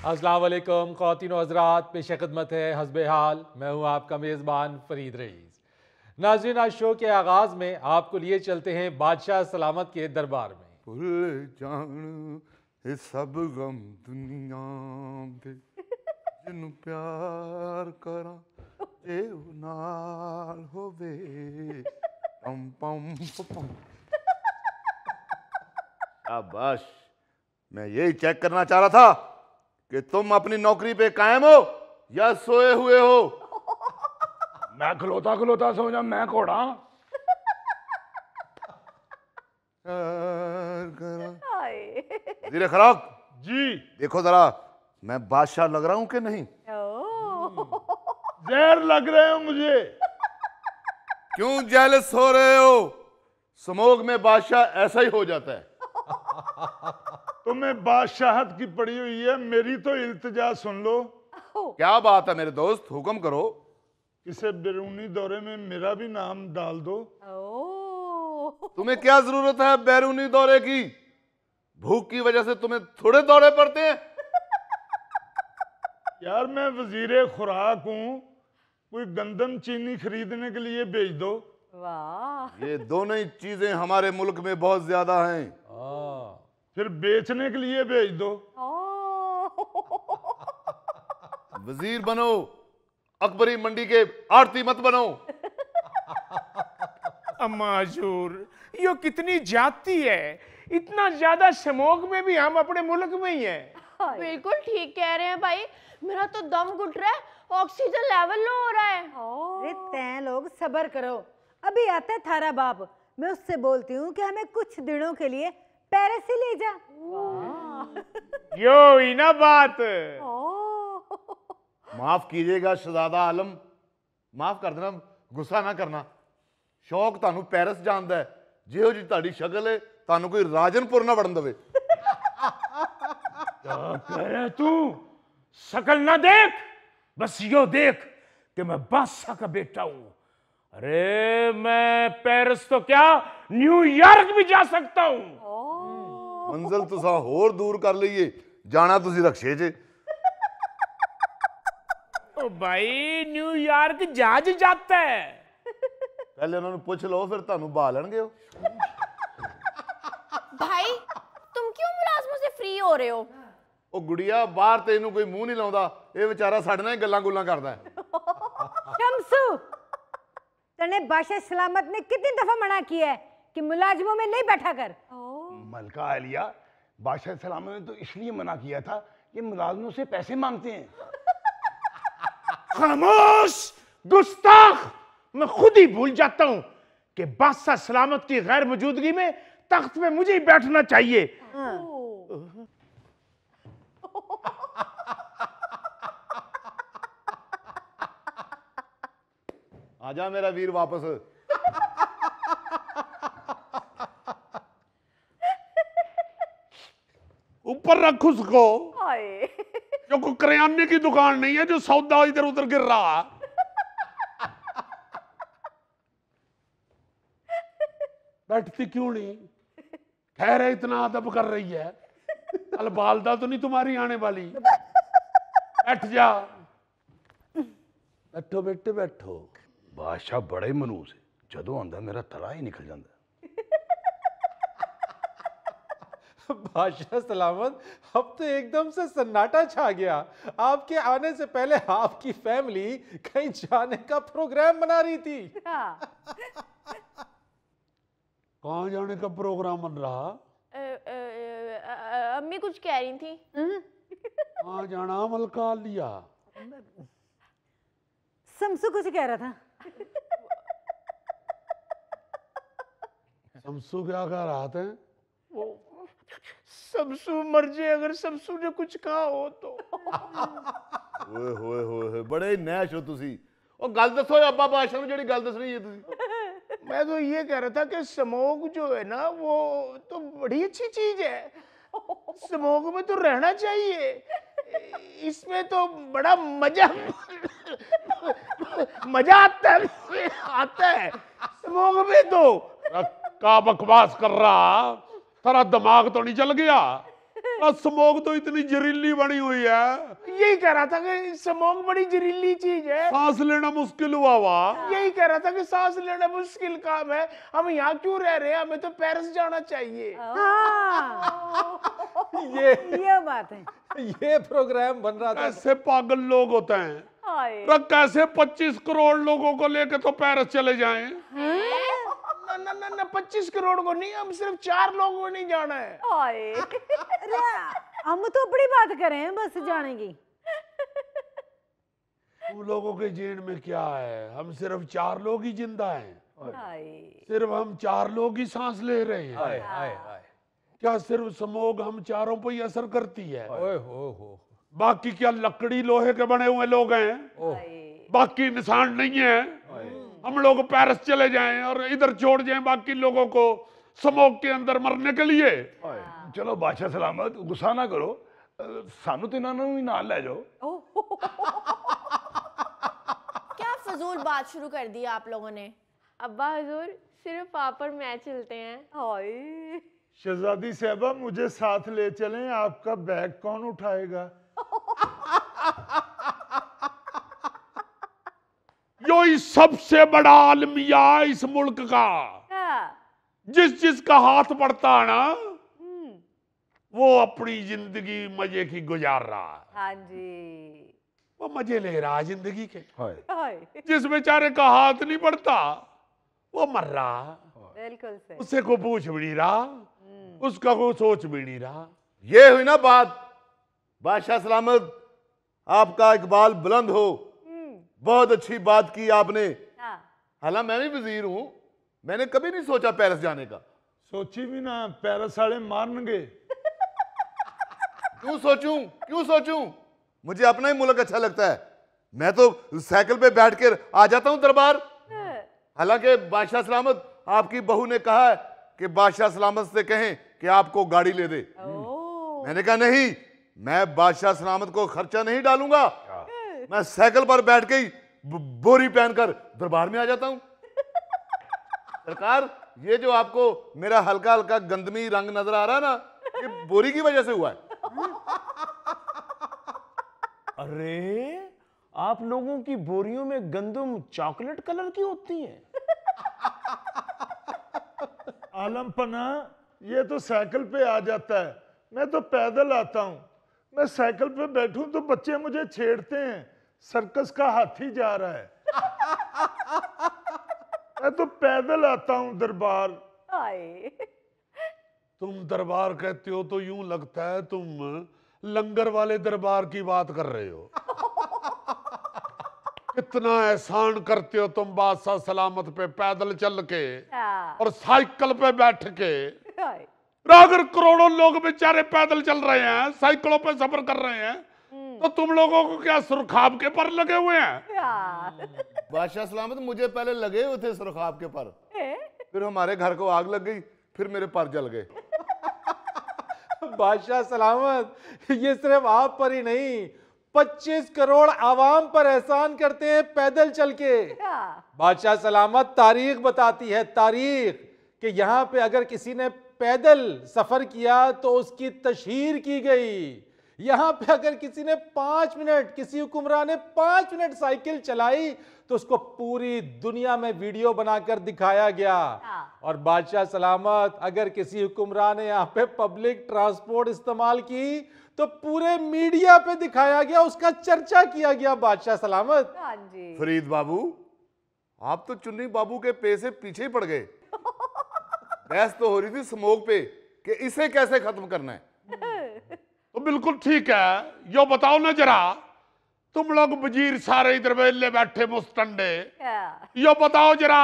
अस्सलाम वालेकुम ख़वातीन व हज़रात, पेश खिदमत है हस्बे हाल। मैं हूँ आपका मेज़बान फरीद रईस। नाज़रीन, आज शो के आगाज़ में आपको लिए चलते हैं बादशाह सलामत के दरबार में। भुल जान ये सब गम दुनिया दे जिन्नू प्यार करा जे नाल होवे पम पम पम। शाबाश, मैं यही चेक करना चाह रहा था कि तुम अपनी नौकरी पे कायम हो या सोए हुए हो। मैं खलोता खलोता सो जा, मैं घोड़ा। प्यार करा जीरे खराक जी देखो जरा, मैं बादशाह लग रहा हूं कि नहीं? जहर लग रहे हो मुझे। क्यों जेलस हो रहे हो? स्मोक में बादशाह ऐसा ही हो जाता है। तुम्हें बादशाहत की पड़ी हुई है, मेरी तो इल्तिजा सुन लो। क्या बात है मेरे दोस्त, हुक्म करो। इसे बैरूनी दौरे में मेरा भी नाम डाल दो। तुम्हें क्या जरूरत है बैरूनी दौरे की? भूख की वजह से तुम्हें थोड़े दौरे पड़ते हैं। यार मैं वजीरे खुराक हूं, कोई गंदम चीनी खरीदने के लिए भेज दो। वाह, ये दोनों ही चीजें हमारे मुल्क में बहुत ज्यादा हैं। फिर बेचने के लिए भेज दो। वजीर बनो, अकबरी मंडी के आड़ती मत बनो। अमाजूर, यो कितनी जाती है। इतना ज्यादा स्मोक में भी हम अपने मुल्क में ही हैं। बिल्कुल ठीक कह रहे हैं भाई। मेरा तो दम घुट रहा है, ऑक्सीजन लेवल लो हो रहा है। अरे तैं लोग सब्र करो, अभी आता है थारा बाप। मैं उससे बोलती हूँ कि हमें कुछ दिनों के लिए पेरिस ही ले जा। यो ही ना बात। माफ कीजिएगा शहजादा आलम, माफ कर देना, गुस्सा ना करना। शौक तानू पेरिस जानदा है, जिहो जी ताड़ी शक्ल है तानू कोई राजनपुर ना वड़न दवे। क्या कह रहे तू? शकल ना देख, बस यो देख कि मैं बादशाह का बेटा हूं। अरे मैं पेरिस तो क्या, न्यूयॉर्क भी जा सकता हूं। मंजिल तुसा होर दूर कर लईए, जाना तुसी रक्शे च। ओ भाई, न्यूयॉर्क जहाज जाता है। पहले उन्होंने पूछ लो, फिर तानू बहा लैणगे ओ। भाई तुम क्यों मुलाजमों से फ्री हो रहे हो? ओ गुड़िया, बाहर तेनू कोई मुंह नहीं लाउंदा, ये बेचारा साडे नाल ही गल्लां गुल्लां करदा है। शम्सू, तने बादशाह सलामत ने कितनी दफा मना किया है कि मुलाजमों में नहीं बैठा कर। मलका आलिया, बादशाह सलामत ने तो इसलिए मना किया था कि मुलाजमों से पैसे मांगते हैं। खामोश गुस्ताख, मैं खुद ही भूल जाता हूं कि बादशाह सलामत की गैर मौजूदगी में तख्त पे मुझे ही बैठना चाहिए। आजा मेरा वीर वापस। ऊपर रख उसको। हाय, जो कोई करियाने की दुकान नहीं है जो सौदा इधर उधर गिर रहा है। बैठती क्यों नहीं? खैर है, इतना अदब कर रही है, कल बालदा तो नहीं तुम्हारी आने वाली। बैठ जा। बैठो बेटे बैठो। बादशाह बड़े मनूस है, जदों आंदा मेरा तला ही निकल जाता। बादशाह सलामत, अब तो एकदम से सन्नाटा छा गया। आपके आने से पहले आपकी फैमिली कहीं जाने का प्रोग्राम बना रही थी। कहाँ जाने का प्रोग्राम बन रहा? अम्मी कुछ कह रही थी। कहाँ जाना मलका लिया? शम्सू कुछ कह रहा था। शम्सू क्या कह रहा था? शम्सू मर जाए अगर शम्सू ने कुछ कहा हो तो। ओए होए होए, बड़े नैश हो तुसी। ओ गल दसो अब्बा बादशाह नूं जेहड़ी गल दसनी है तुसी। मैं तो ये कह रहा था कि स्मोक जो है ना, वो तो बड़ी अच्छी चीज है। स्मोक में तो रहना चाहिए, इसमें तो बड़ा मजा आता है स्मोक में तो। का बकवास कर रहा, तेरा दिमाग तो नहीं चल गया? और स्मोक तो इतनी जहरीली बनी हुई है, यही कह रहा था कि स्मोक बड़ी जहरीली चीज है। सांस लेना मुश्किल हुआ हुआ। यही कह रहा था कि सांस लेना मुश्किल काम है, हम यहाँ क्यों रह रहे हैं, हमें तो पेरिस जाना चाहिए। हाँ ये बात है। ये प्रोग्राम बन रहा था। ऐसे पागल लोग होते हैं, तो कैसे 25 करोड़ लोगों को लेके तो पेरिस चले जाएं? ना ना ना ना 25 करोड़ को नहीं, हम सिर्फ 4 लोगों को नहीं जाना है। अरे हम तो बड़ी बात कर रहे हैं बस जाने की। तुम लोगों के जेन में क्या है? हम सिर्फ 4 लोग ही जिंदा हैं, सिर्फ हम 4 लोग ही सांस ले रहे हैं। आए आए आए। क्या सिर्फ स्मोक हम चारों पर ही असर करती है? ओए हो। बाकी क्या लकड़ी लोहे के बने हुए लोग हैं? बाकी इंसान नहीं है? हम लोग पेरिस चले जाएं और इधर छोड़ जाएं बाकी लोगों को स्मोक के अंदर मरने के लिए? चलो बादशाह सलामत, गुस्सा ना करो, सानू तो इन्होंने ही नाल ले जाओ। क्या फजूल बात शुरू कर दी आप लोगों ने। अब्बा हुजूर, सिर्फ आप और मैं चलते हैं। शहजादी साहबा, मुझे साथ ले चलें, आपका बैग कौन उठाएगा? यो इस सबसे बड़ा आलमिया इस मुल्क का, जिसका हाथ पड़ता है ना, वो अपनी जिंदगी मजे की गुजार रहा है। हाँ जी, वो मजे ले रहा है जिंदगी के। हाय, जिस बेचारे का हाथ नहीं पड़ता वो मर रहा, बिल्कुल सही। उससे को पूछ भी नहीं रहा, उसका को सोच भी नहीं रहा। ये हुई ना बात। बादशाह सलामत, आपका इकबाल बुलंद हो, बहुत अच्छी बात की आपने। हालांकि मैं भी वजीर हूं, मैंने कभी नहीं सोचा पेरिस जाने का। सोची भी ना, पेरिस वाले मारनगे। क्यों सोचूं? मुझे अपना ही मुल्क अच्छा लगता है। मैं तो साइकिल पे बैठ कर आ जाता हूं दरबार। हालांकि बादशाह सलामत, आपकी बहू ने कहा है कि बादशाह सलामत से कहें कि आपको गाड़ी ले दे। मैंने कहा नहीं, मैं बादशाह सलामत को खर्चा नहीं डालूंगा, मैं साइकिल पर बैठ के ही बोरी पहनकर दरबार में आ जाता हूं। सरकार, ये जो आपको मेरा हल्का हल्का गंदमी रंग नजर आ रहा है ना, ये बोरी की वजह से हुआ है। अरे, आप लोगों की बोरियों में गंदम चॉकलेट कलर की होती हैं। आलम पना, ये तो साइकिल पे आ जाता है, मैं तो पैदल आता हूँ। मैं साइकिल पे बैठूं तो बच्चे मुझे छेड़ते हैं, सर्कस का हाथी जा रहा है। मैं तो पैदल आता हूँ दरबार। तुम दरबार कहते हो तो यूं लगता है तुम लंगर वाले दरबार की बात कर रहे हो। कितना एहसान करते हो तुम बादशाह सलामत पे पैदल चल के और साइकिल पे बैठ के। अगर करोड़ों लोग बेचारे पैदल चल रहे हैं, साइकिलों पे सफर कर रहे हैं, तो तुम लोगों को क्या सुरखाब के पर लगे हुए हैं? बादशाह सलामत, मुझे पहले लगे हुए थे सुरखाब के पर, फिर हमारे घर को आग लग गई, फिर मेरे पर जल गए। बादशाह सलामत, ये सिर्फ आप पर ही नहीं, 25 करोड़ आवाम पर एहसान करते हैं पैदल चल के। बादशाह सलामत, तारीख बताती है, तारीख, कि यहाँ पे अगर किसी ने पैदल सफर किया तो उसकी तशहीर की गई। यहाँ पे अगर किसी ने 5 मिनट, किसी हुक्मरान ने 5 मिनट साइकिल चलाई तो उसको पूरी दुनिया में वीडियो बनाकर दिखाया गया। और बादशाह सलामत, अगर किसी हुक्मरान ने यहाँ पे पब्लिक ट्रांसपोर्ट इस्तेमाल की तो पूरे मीडिया पे दिखाया गया, उसका चर्चा किया गया। बादशाह सलामत। फरीद बाबू, आप तो चुन्नी बाबू के पे से पीछे ही पड़ गए। बहस तो हो रही थी स्मोक पे कि इसे कैसे खत्म करना है। तो बिल्कुल ठीक है, यो बताओ ना जरा, तुम लोग वजीर सारे इधर वेले बैठे मुस्तंडे, यो बताओ जरा,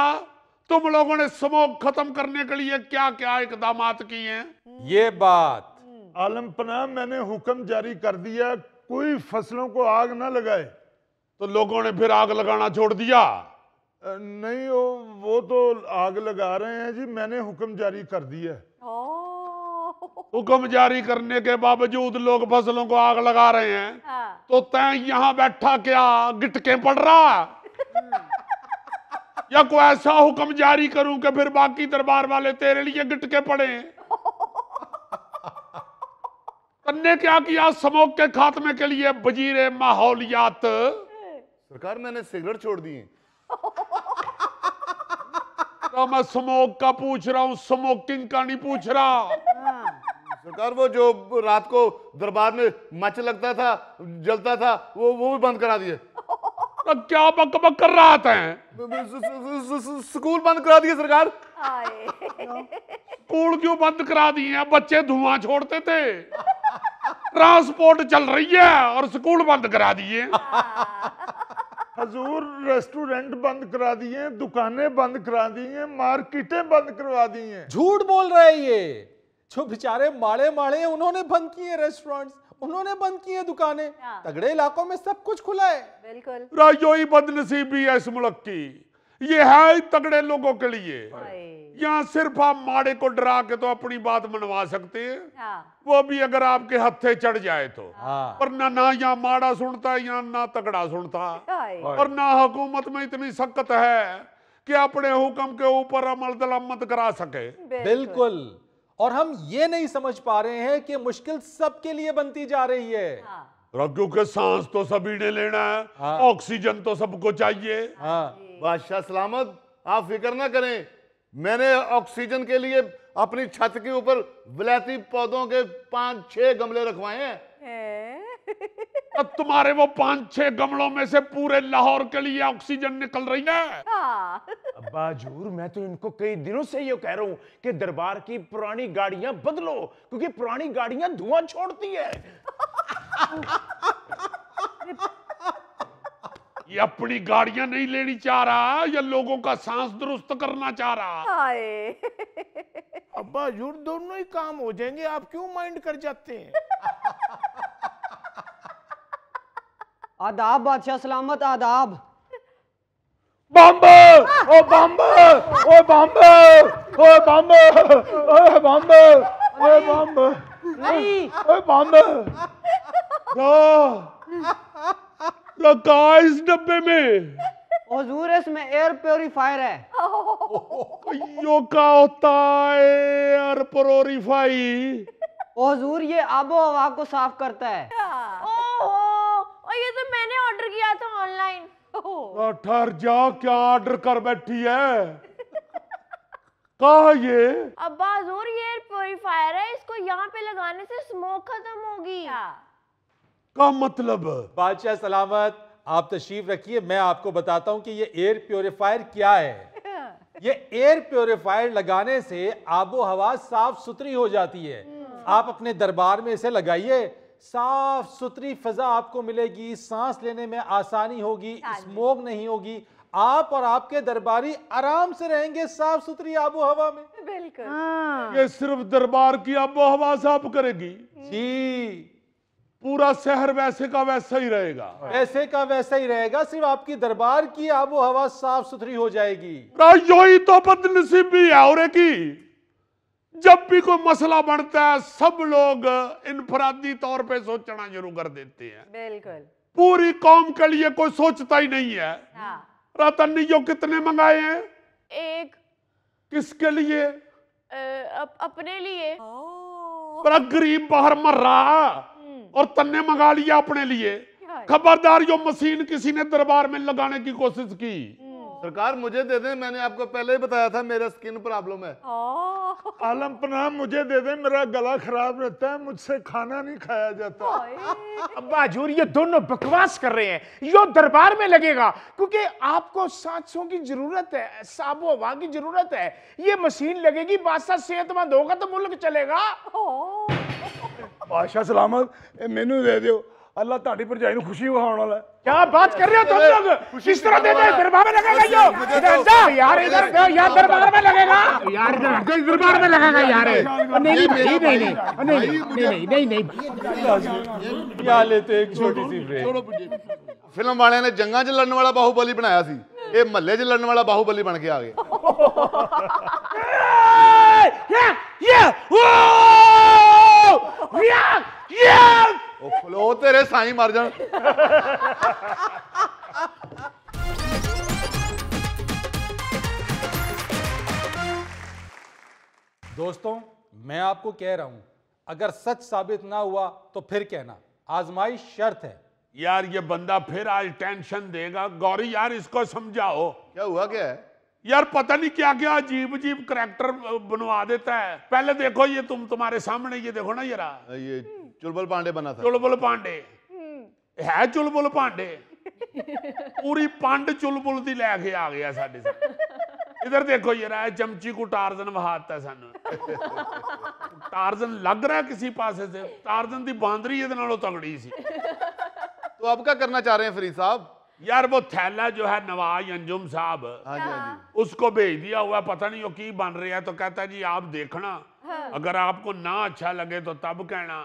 तुम लोगों ने स्मोक खत्म करने के लिए क्या क्या इकदाम किए हैं? ये बात आलम पना, मैंने हुक्म जारी कर दिया, कोई फसलों को आग ना लगाए। तो लोगों ने फिर आग लगाना छोड़ दिया? नहीं, वो तो आग लगा रहे हैं जी, मैंने हुक्म जारी कर दिया। हुक्म जारी करने के बावजूद लोग फसलों को आग लगा रहे हैं, तो तय यहाँ बैठा क्या गिटके पड़ रहा? या कोई ऐसा हुक्म जारी करूं कि फिर बाकी दरबार वाले तेरे लिए गिटके पड़े? तन्ने क्या किया स्मोक के खात्मे के लिए वजीरे माहौलियात? सरकार मैंने सिगरेट छोड़ दी है। तो मैं स्मोक का पूछ रहा हूँ, स्मोकिंग का नहीं पूछ रहा। सरकार वो जो रात को दरबार में मच लगता था, जलता था, वो भी बंद करा दिए। तो क्या बक बक कर रहा था? स्कूल बंद करा दिए सरकार। स्कूल क्यों बंद करा दिए हैं? बच्चे धुआं छोड़ते थे। ट्रांसपोर्ट चल रही है और स्कूल बंद करा दिए। हजूर रेस्टोरेंट बंद करा दिए, दुकानें बंद करा दी हैं, मार्केटें बंद करवा दी हैं। झूठ बोल रहे हैं ये। जो बेचारे माड़े माड़े उन्होंने बंद किए रेस्टोरेंट्स, उन्होंने बंद किए दुकानें। तगड़े इलाकों में सब कुछ खुला है। बिल्कुल। रायोई बदनसीबी है इस मुल्क की। ये है ही तगड़े लोगों के लिए। यहाँ सिर्फ आप माड़े को डरा के तो अपनी बात मनवा सकते हैं, वो भी अगर आपके हत्थे चढ़ जाए तो। पर ना यहाँ माड़ा सुनता है, यहाँ ना तगड़ा सुनता, और ना हुकूमत में इतनी सख्त है कि अपने हुक्म के ऊपर अमल दलामत करा सके। बिल्कुल। और हम ये नहीं समझ पा रहे हैं कि मुश्किल सबके लिए बनती जा रही है। क्योंकि सांस तो सभी ने लेना है, ऑक्सीजन तो सबको चाहिए। बादशाह सलामत, आप फिक्र ना करें, मैंने ऑक्सीजन के लिए अपनी छत के ऊपर विलायती पौधों के 5-6 गमले रखवाए हैं। अब तुम्हारे वो 5-6 गमलों में से पूरे लाहौर के लिए ऑक्सीजन निकल रही है। अब्बा हजूर, मैं तो इनको कई दिनों से ये कह रहा हूं कि दरबार की पुरानी गाड़ियां बदलो, क्योंकि पुरानी गाड़ियां धुआं छोड़ती है। ये अपनी गाड़ियां नहीं लेनी चाह रहा, या लोगों का सांस दुरुस्त करना चाह रहा। अब्बा हजूर, दोनों ही काम हो जाएंगे, आप क्यों माइंड कर जाते हैं? आदाब बादशाह सलामत, आदाब। बम्बे ओ बम्बे ओ बम्बे ओ बम्बे ओ बम्बे ओ बम्बे नहीं ओ बम्बे। क्या इस डब्बे में? हुजूर, इसमें एयर प्योरीफायर है। यो क्या होता है एयर प्योरीफाई? हुजूर, ये आबो हवा को साफ करता है। ओहो, और ये तो मैंने ऑर्डर किया था ऑनलाइन। ठहर जा, क्या ऑर्डर कर बैठी है? कहा ये? अब्बा हजूर, ये एयर प्योरीफायर है, इसको यहाँ पे लगाने से स्मोक खत्म होगी। का मतलब? बादशाह सलामत, आप तशरीफ रखिए, मैं आपको बताता हूं कि ये एयर प्योरीफायर क्या है। ये एयर प्योरीफायर लगाने से आबो हवा साफ सुथरी हो जाती है। आप अपने दरबार में इसे लगाइए, साफ सुथरी फिजा आपको मिलेगी, सांस लेने में आसानी होगी, स्मोक नहीं होगी, आप और आपके दरबारी आराम से रहेंगे साफ सुथरी आबो हवा में। बिल्कुल। ये सिर्फ दरबार की आबो हवा साफ करेगी? जी, पूरा शहर वैसे का वैसा ही रहेगा। वैसे का वैसा ही रहेगा, सिर्फ आपकी दरबार की आबो हवा साफ सुथरी हो जाएगी। यही तो बदनसीबी है और की, जब भी कोई मसला बढ़ता है सब लोग इनफरादी तौर पे सोचना शुरू कर देते हैं। बिल्कुल। पूरी कौम के लिए कोई सोचता ही नहीं है। रतनियों कितने मंगाए हैं? एक। किसके लिए? अपने लिए। बड़ा गरीब बाहर मर रहा और तन्ने मंगा लिया अपने लिए। खबरदार, जो मशीन किसी ने दरबार में लगाने की कोशिश की। सरकार मुझे दे दें, मैंने आपको पहले ही बताया था मेरा स्किन प्रॉब्लम है। आलम पनाह मुझे दे दे, मेरा गला खराब रहता है, मुझसे खाना नहीं खाया जाता। अब्बा हजूर, ये दोनों बकवास कर रहे हैं। यो दरबार में लगेगा क्योंकि आपको सांसों की जरूरत है, साबो हवा की जरूरत है। ये मशीन लगेगी, बादशाह सेहतमंद होगा तो मुल्क चलेगा। बादशाह सलामत, मैनू दे दो, अल्लाह ताड़ी पर जाए खुशी होने वाला है। क्या बात कर रहे हो तुम लोग? किस तरह दे दे? दरबार में लगेगा यो। इधर यार, इधर यार दरबार में लगेगा यार, इधर दरबार में लगेगा यार। नहीं नहीं नहीं, क्या लेते एक छोटी सी ब्रेक। फिल्म वाले ने जंगा च लड़ने वाला बाहुबली बनाया सी, ये महल्ले च लड़ने वाला बाहुबली बन के आ गए। फ्लो तेरे साईं मर जान। दोस्तों, मैं आपको कह रहा हूं, अगर सच साबित ना हुआ तो फिर कहना, आजमाइश शर्त है। यार ये बंदा फिर आज टेंशन देगा। गौरी यार इसको समझाओ। क्या हुआ, क्या है? यार पता नहीं क्या क्या अजीब अजीब करैक्टर बनवा देता है। पहले देखो ये तुम्हारे सामने ये देखो ना जरा, ये चुलबुल पांडे बना था। चुलबुल पांडे है, चुलबुल पांडे पूरी पंड चुलबुल दी लैके आ गया साडे सामने। इधर देखो ये रहा है चमची को टार्जन वहाता है सानू। टार्जन लग रहा है किसी पासे से, टार्जन दी बांदरी इहदे नालों तगड़ी सी। तो अब क्या करना चाह रहे हैं फरीद साहब? यार वो थैला जो है नवाज अंजुम साहब, हाँ जी, हाँ जी। उसको भेज दिया हुआ, पता नहीं वो की बन रहा है। तो कहता है जी आप देखना, अगर आपको ना अच्छा लगे तो तब कहना,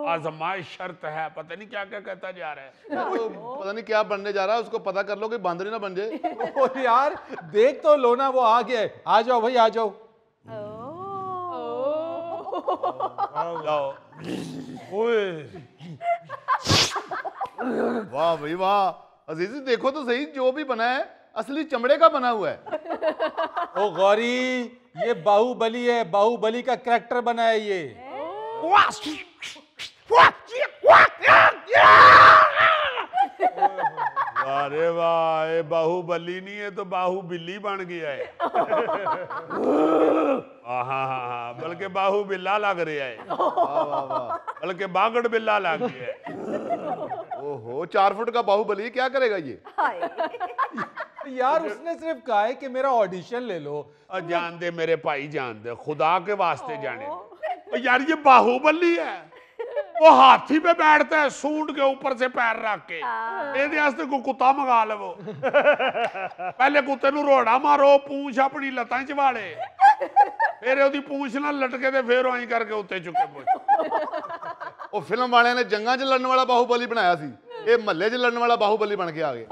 आजमाइश शर्त है। पता नहीं क्या क्या कहता जा रहा है। तो पता नहीं क्या बनने जा रहा है, उसको पता कर लो कि बांदरी ना बन जाए। ओ यार देख तो लो ना, वो आ गया है। आ जाओ भाई आ जाओ। जाओ। वाह भाई वाह, अजीजी देखो तो सही, जो भी बना है असली चमड़े का बना हुआ है। ओ गौरी, ये बाहुबली है, बाहुबली का कैरेक्टर बना है ये। अरे वाह, ये बाहुबली नहीं है तो बाहुबिल्ली बन गया है। हाँ, बल्कि बाहुबिल्ला लग रहा है, बल्कि बागड़ बिल्ला लग गया है। ओहो, 4 फुट का बाहुबली क्या करेगा ये? यार उसने सिर्फ कहा है कि मेरा ऑडिशन ले लो। और जान दे मेरे भाई, जान दे, खुदा के वास्ते जाने दे। यार ये बाहुबली है, वो हाथी पे बैठता है सूंड के ऊपर से पैर रख के। ਇਹਦੇ ਵਾਸਤੇ को कुत्ता मंगा लवो। पहले कुत्ते ਨੂੰ ਰੋੜਾ मारो, पूंछ अपनी लत्तां च वाले, फिर ਉਹਦੀ पूंछ ਨਾਲ लटके ते फिर ऐं करके उत्ते चुके पहुंच। ਉਹ ਫਿਲਮ ਵਾਲਿਆਂ ਨੇ ਜੰਗਾਂ 'ਚ ਲੜਨ ਵਾਲਾ ਬਾਹੁਬਲੀ ਬਣਾਇਆ ਸੀ, ਇਹ ਮਹੱਲੇ 'ਚ ਲੜਨ ਵਾਲਾ ਬਾਹੁਬਲੀ ਬਣ ਕੇ ਆ ਗਏ।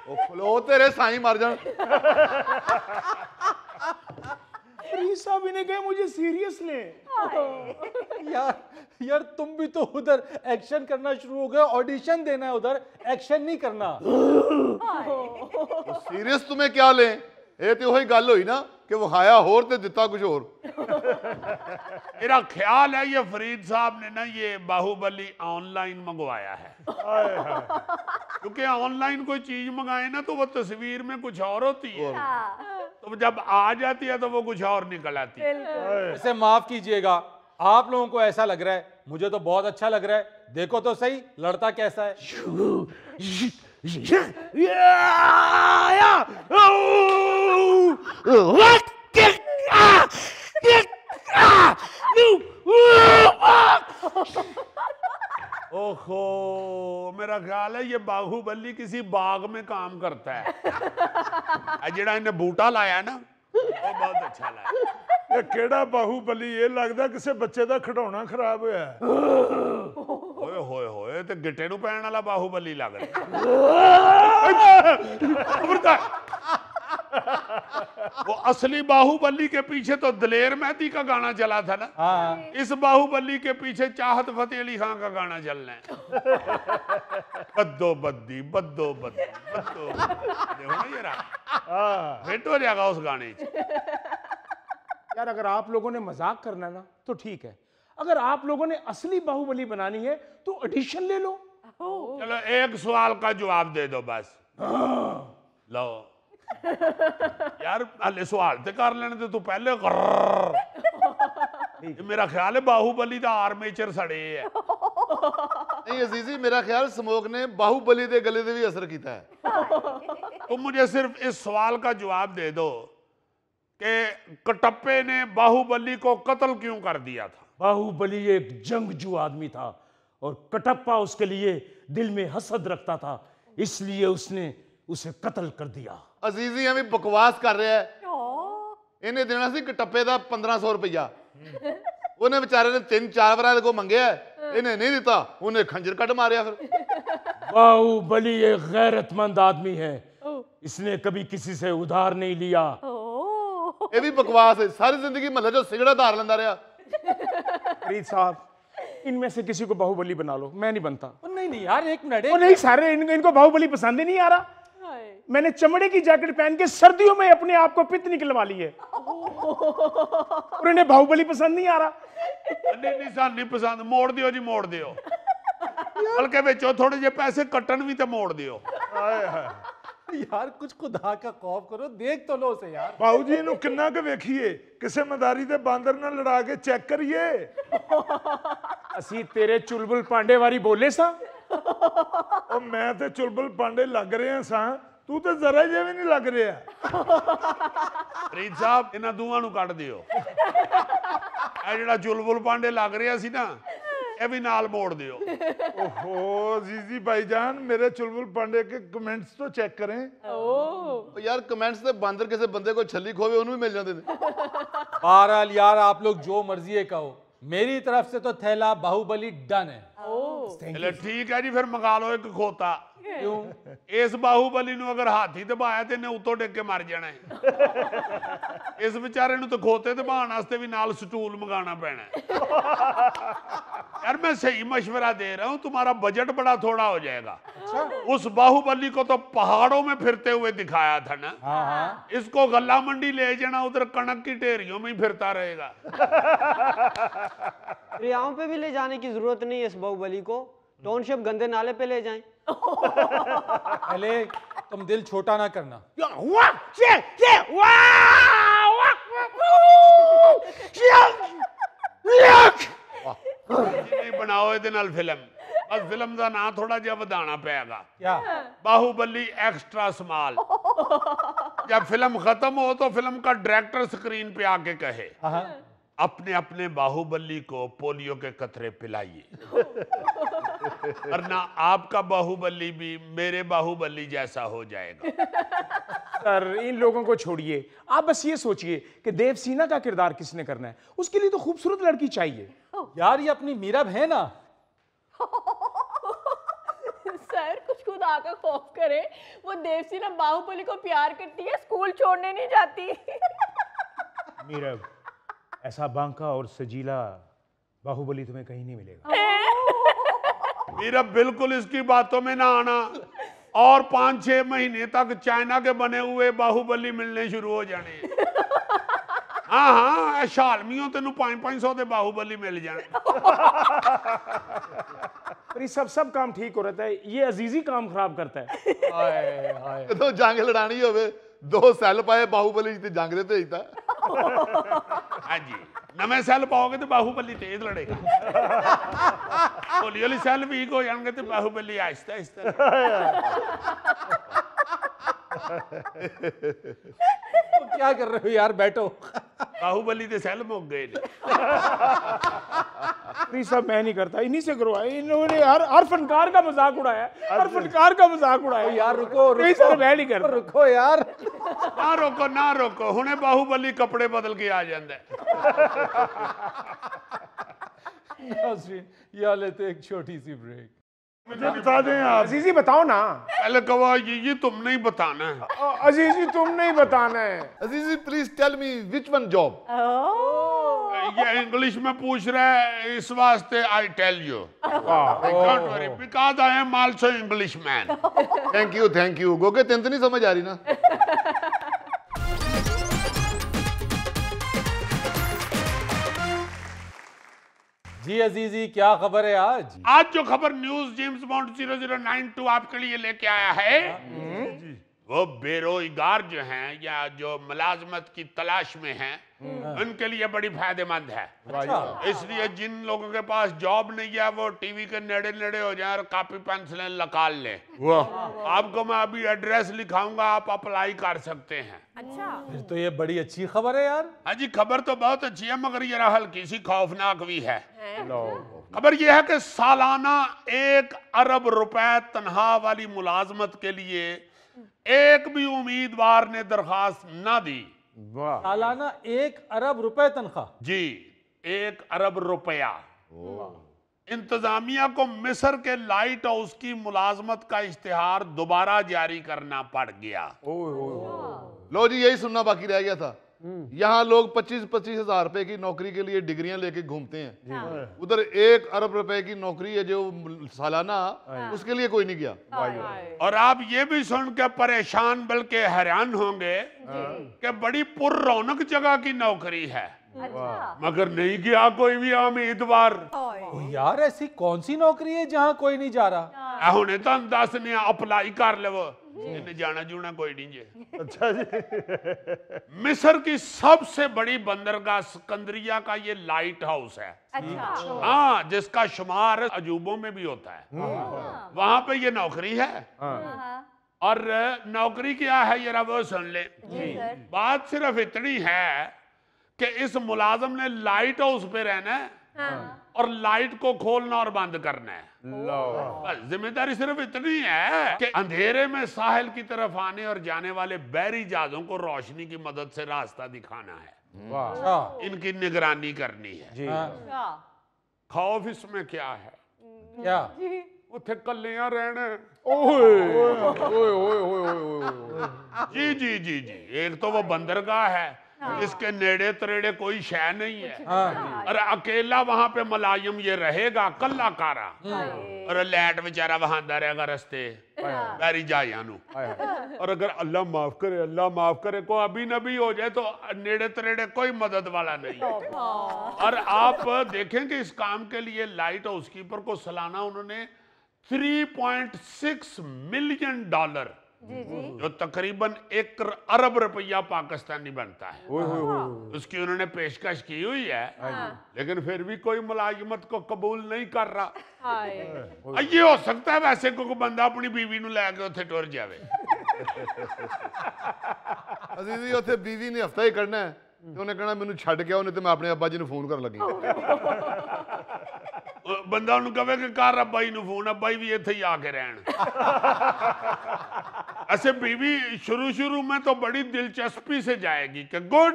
ਉਹ ਖਲੋ ਤੇਰੇ ਸਾਈਂ मर जान। साहब इन्हें कहे मुझे सीरियस ले। यार तुम भी तो उधर एक्शन करना शुरू हो गए। ऑडिशन देना है उधर, एक्शन नहीं करना। सीरियस तुम्हें क्या लें? ये तो वही गल हुई ना कि वो खाया होर ते दिता कुछ और। मेरा ख्याल है ये फरीद साहब ने ना ये बाहुबली ऑनलाइन मंगवाया है। क्योंकि ऑनलाइन कोई चीज मंगाए ना तो वो तस्वीर में कुछ और होती है, तो जब आ जाती है तो वो कुछ और निकल आती है। इसे माफ कीजिएगा, आप लोगों को ऐसा लग रहा है, मुझे तो बहुत अच्छा लग रहा है। देखो तो सही लड़ता कैसा है। ओहो, मेरा ख्याल है ये बाहुबली किसी बाग में काम करता है। जेड़ा इन्हें बूटा लाया ना वो बहुत अच्छा लाया। ਇਹ ਕਿਹੜਾ ਬਾਹੂਬਲੀ? ਇਹ ਲੱਗਦਾ ਕਿਸੇ ਬੱਚੇ ਦਾ ਖਿਡੌਣਾ ਖਰਾਬ ਹੋਇਆ ਹੈ। ओए होए होए, तो गिट्टे नू पैण वाला बाहुबली लग रहा। वो असली बाहुबली के पीछे तो दलेर मेहदी का गाना चला था ना। हाँ। इस बाहुबली के पीछे चाहत फतेह अली खान का गाना चलना है। बद्दो बद्दी बद्दो बद्दी बद्दो, देखो ना ये रहा, हिट हो जाएगा उस गाने च। यार अगर आप लोगों ने मजाक करना ना तो ठीक है, अगर आप लोगों ने असली बाहुबली बनानी है तो ऑडिशन ले लो। चलो एक सवाल का जवाब दे दो बस। लो यार, हले सवाल तो कर लेने दे, तू पहले मेरा ख्याल है बाहुबली का आर्मेचर सड़े है। नहीं अजीजी, मेरा ख्याल स्मोक ने बाहुबली दे गले दे भी असर किया है। तुम मुझे सिर्फ इस सवाल का जवाब दे दो कि कटप्पे ने बाहुबली को कत्ल क्यों कर दिया था? बाहुबली एक जंगजू आदमी था और कटप्पा उसके लिए दिल में हसद रखता था, इसलिए उसने उसे कत्ल कर दिया। अजीजी हमें बकवास कर रहा है। इन्हें देना सी कटप्पे का 1500 रुपया, उन्हें बेचारे ने 3-4 बार को मंगे, इन्हें नहीं दिता, उन्हें खंजर कट मारिया। फिर बाहुबली एक गैरतमंद आदमी है, इसने कभी किसी से उधार नहीं लिया। ये भी बकवास है, सारी जिंदगी महल जो सिगड़ा धार लेंदा रहा। फरीद साहब, इनमें से किसी को बाहुबली बना लो, मैं नहीं बनता। नहीं नहीं यार, एक मिनट। नहीं सारे इनको बाहुबली पसंद ही नहीं आ रहा। मैंने चमड़े की जैकेट पहन के सर्दियों में अपने आप को पित्त निकलवा ली है। और इन्हें बाहुबली पसंद नहीं आ रहा। नहीं सान नहीं पसंद, मोड़ दियो जी मोड़ दियो, बल्कि बेचो थोड़े जे पैसे कटन भी तो मोड़ दियो। यार कुछ खुदा का खौफ करो, देख तो लो उसे यार। बाबू जी इन्हू किन्ना के वेखिए, किसे मदारी दे बांदर ना लड़ा के चेक करिए। असी तेरे चुलबुल पांडे वारी बोले सा। और मैं ते चुलबुल पांडे लग रहे हैं सा, तू तो जरा जे भी नहीं लग रहा। फरीद साहब इन्हां दूहां नूं कट दियो, ਇਹ ਜਿਹੜਾ ਚੁਲਬੁਲ ਪਾਂਡੇ ਲੱਗ ਰਿਹਾ ਸੀ ਨਾ, ਇਹ ਵੀ ਨਾਲ ਮੋੜ ਦਿਓ। ओहो जीजी भाईजान, मेरे चुलबुल पांडे के कमेंट्स तो चेक करें। यार कमेंट्स से बांदर किसी बंदे को छली खोवे उन्हें भी मिल जाते थे। बहरहाल यार आप लोग जो मर्जी है कहो, मेरी तरफ से तो थैला बाहुबली डन है। चलो ठीक है जी, फिर मंगा लो एक खोता। क्यों? इस बाहुबली नूं अगर हाथी दबाया तो इन्हें उतों डिग के मर जाना है। इस बेचारे नूं तो खोते दबाने वास्ते भी नाल स्टूल मंगाना पैना है। यार मैं सही मशवरा दे रहा हूं, तुम्हारा बजट बड़ा थोड़ा हो जाएगा। उस बाहुबली को तो पहाड़ों में फिरते हुए दिखाया था ना, इसको गल्ला मंडी ले जाना, उधर कणक की ढेरियों में ही फिरता रहेगा। रियाओं पे भी ले जाने की जरूरत नहीं है इस बाहुबली को, टाउनशिप गंदे नाले पे ले जाएं। पहले तुम दिल छोटा ना करना। नहीं बनाओ ਇਹਦੇ ਨਾਲ ਫਿਲਮ, बस फिल्म का नाम थोड़ा जिहा ਵਧਾਣਾ पएगा। क्या? Baahubali extra small. जब फिल्म खत्म हो तो फिल्म का डायरेक्टर स्क्रीन पे आके कहे, अपने अपने बाहुबली को पोलियो के कतरे पिलाइए, वरना आपका बाहुबली भी मेरे बाहुबली जैसा हो जाएगा। सर इन लोगों को छोड़िए, आप बस ये सोचिए कि देवसीना का किरदार किसने करना है, उसके लिए तो खूबसूरत लड़की चाहिए। यार ये अपनी मीरा है ना। सर कुछ खुदा का खौफ करे, वो देवसीना बाहुबली को प्यार करती है, स्कूल छोड़ने नहीं जाती। मीरब, ऐसा बांका और सजीला बाहुबली तुम्हें कहीं नहीं मिलेगा। मेरा बिल्कुल इसकी बातों में ना आना, और 5-6 महीने तक चाइना के बने हुए बाहुबली मिलने शुरू हो जाने। हाँ हाँ शालमियों तेन 500-500 के बाहुबली मिल जाने। पर ये सब काम ठीक हो रहता है, ये अजीजी काम खराब करता है। हाय हाय। तो जंग लड़ानी होवे 2 सैल पाए बाहुबली ते जंग दे भेजता। हाँ जी, नवे सैल पाओगे तो बाहुबली तेज लड़ेगा, हौली हौली सैल वीक हो जाएंगे तो बाहुबली आहिस्ता आहिस्ता। तो क्या कर रहे हो यार, बैठो। बाहुबली के सैल मुक गए। नहीं सब मैं नहीं करता, इन्हीं से करवाया इन्होंने। हर फनकार का मजाक उड़ाया, हर फनकार का मजाक उड़ाया। यार रुको नहीं सर मैं नहीं करता। रुको यार, ना रोको हुणे बाहुबली कपड़े बदल के आ जाता है। नाज़रीन ये लेते एक छोटी सी ब्रेक। मुझे बता दें आप। अजीजी बताओ ना। पहले कहो ये तुम नहीं बताना है। अजीजी तुम नहीं बताना है। Azizi please tell me which one job. ये इंग्लिश में पूछ रहा है, इस वास्ते I tell you. Don't worry because I am also English man. Thank you गोगे, तेन तो नहीं समझ आ रही ना। जी अजीजी क्या खबर है आज? आज जो खबर न्यूज जेम्स बॉन्ड 0092 आपके लिए लेके आया है, वो बेरोजगार जो हैं या जो मुलाजमत की तलाश में हैं, उनके लिए बड़ी फायदेमंद है। इसलिए जिन लोगों के पास जॉब नहीं है वो टीवी के नेड़े नेड़े हो जाए और कॉपी पेंसिलें निकाल लें। आपको मैं अभी एड्रेस लिखाऊंगा, आप अप्लाई कर सकते हैं। अच्छा, फिर तो ये बड़ी अच्छी खबर है यार। हाँ जी, खबर तो बहुत अच्छी है मगर ये हल्की सी खौफनाक भी है। खबर यह है कि सालाना 1 अरब रुपए तनख्वाह वाली मुलाजमत के लिए एक भी उम्मीदवार ने दरखास्त ना दी। सालाना 1 अरब रुपए तनख्वाह? जी 1 अरब रुपया। इंतजामिया को मिस्र के लाइट हाउस की मुलाजमत का इश्तिहार दोबारा जारी करना पड़ गया। लो जी यही सुनना बाकी रह गया था यहाँ लोग 25-25 हजार रुपए की नौकरी के लिए डिग्रियां लेके घूमते हैं, उधर 1 अरब रुपए की नौकरी है जो सालाना, उसके लिए कोई नहीं गया। और आप ये भी सुन के परेशान बल्कि हैरान होंगे कि बड़ी पुररौनक जगह की नौकरी है, मगर नहीं गया कोई भी उम्मीदवार। यार ऐसी कौन सी नौकरी है जहाँ कोई नहीं जा रहा? हुणे तो दस ने अप्लाई कर लो, इन्हें जाना जूना कोई नहीं जे। अच्छा जी। मिस्र की सबसे बड़ी बंदरगाह सिकंदरिया का ये लाइट हाउस है। हाँ, जिसका शुमार अजूबों में भी होता है। वहां पे ये नौकरी है। और नौकरी क्या है ये वो सुन ले। बात सिर्फ इतनी है कि इस मुलाजम ने लाइट हाउस पे रहना है और लाइट को खोलना और बंद करना है। बस जिम्मेदारी सिर्फ इतनी है कि अंधेरे में साहिल की तरफ आने और जाने वाले बहरी जहाजों को रोशनी की मदद से रास्ता दिखाना है, इनकी निगरानी करनी है। खौफ इसमें क्या है? क्या? उथे कलियां रहना। जी जी जी जी, एक तो वो बंदरगाह है इसके नेड़े तरेड़े कोई शय नहीं है, और अकेला वहां पे मुलायम ये रहेगा कल्ला कारा, और लैट बेचारा वहां रहेगा रस्ते बैरी जाया नू। और अगर अल्लाह माफ करे को अभी नबी हो जाए तो नेड़े तरेड़े कोई मदद वाला नहीं। और आप देखें कि इस काम के लिए लाइट हाउस कीपर को सालाना उन्होंने $3.6 मिलियन, जो तकरीबन 1 अरब रुपया पाकिस्तानी बनता है, उसकी उन्होंने पेशकश की हुई है। लेकिन फिर भी कोई मुलाजिमत को कबूल नहीं कर रहा। ये हो सकता है वैसे कोई बंदा अपनी बीवी नू लैके उत्थे टुर जावे। अजीजी उत्थे बीवी ने हफ्ता ही करना है तो उन्हें कहना मैनू छड्ड के उन्हें तो मैं अपने अब्बा जी नू फोन कर लगी। बंदा उन्हें कहे कि कर अब्बा जी नू फोन, अब्बा जी भी इत्थे ही आके रहन। ऐसे बीवी शुरू में तो बड़ी दिलचस्पी से जाएगी कि गुड